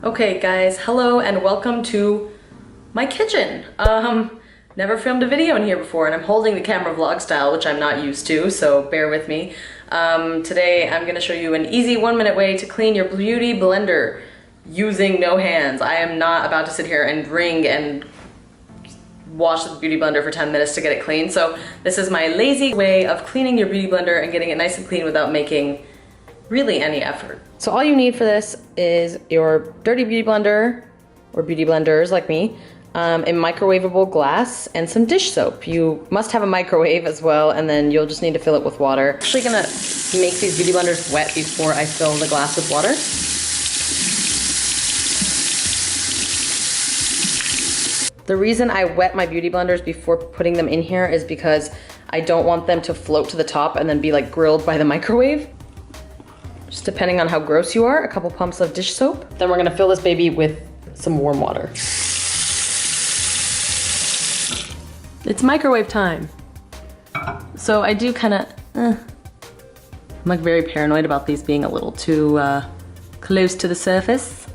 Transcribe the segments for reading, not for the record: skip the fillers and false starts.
Okay guys, hello and welcome to my kitchen. Never filmed a video in here before and I'm holding the camera vlog style, which I'm not used to, so bear with me. Today I'm gonna show you an easy 1-minute way to clean your beauty blender using no hands. I am not about to sit here and wring and wash the beauty blender for 10 minutes to get it clean. So this is my lazy way of cleaning your beauty blender and getting it nice and clean without making really any effort. So all you need for this is your dirty beauty blender, or beauty blenders like me, a microwavable glass, and some dish soap. You must have a microwave as well, and then you'll just need to fill it with water. I'm actually gonna make these beauty blenders wet before I fill the glass with water. The reason I wet my beauty blenders before putting them in here is because I don't want them to float to the top and then be like grilled by the microwave. Just depending on how gross you are, a couple pumps of dish soap. Then we're gonna fill this baby with some warm water. It's microwave time. So I do kinda, I'm like very paranoid about these being a little too close to the surface.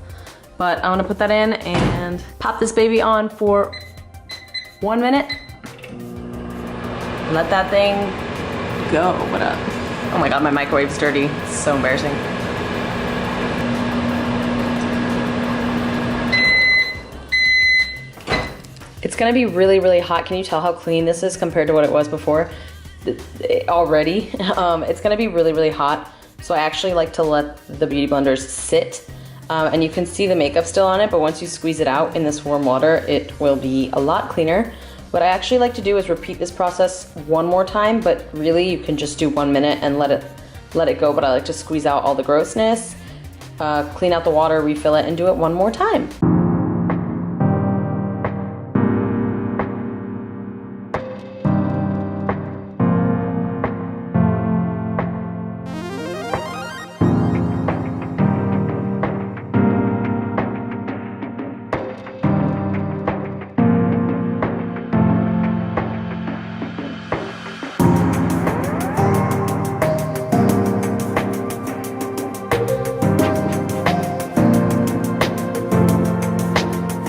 But I'm gonna put that in and pop this baby on for 1 minute. Let that thing go. What up? Oh my god, my microwave's dirty. It's so embarrassing. It's gonna be really, really hot. Can you tell how clean this is compared to what it was before? Already. It's gonna be really, really hot. So I actually like to let the beauty blenders sit. And you can see the makeup still on it, but once you squeeze it out in this warm water, it will be a lot cleaner. What I actually like to do is repeat this process one more time, but really you can just do 1 minute and let it go, but I like to squeeze out all the grossness, clean out the water, refill it, and do it one more time.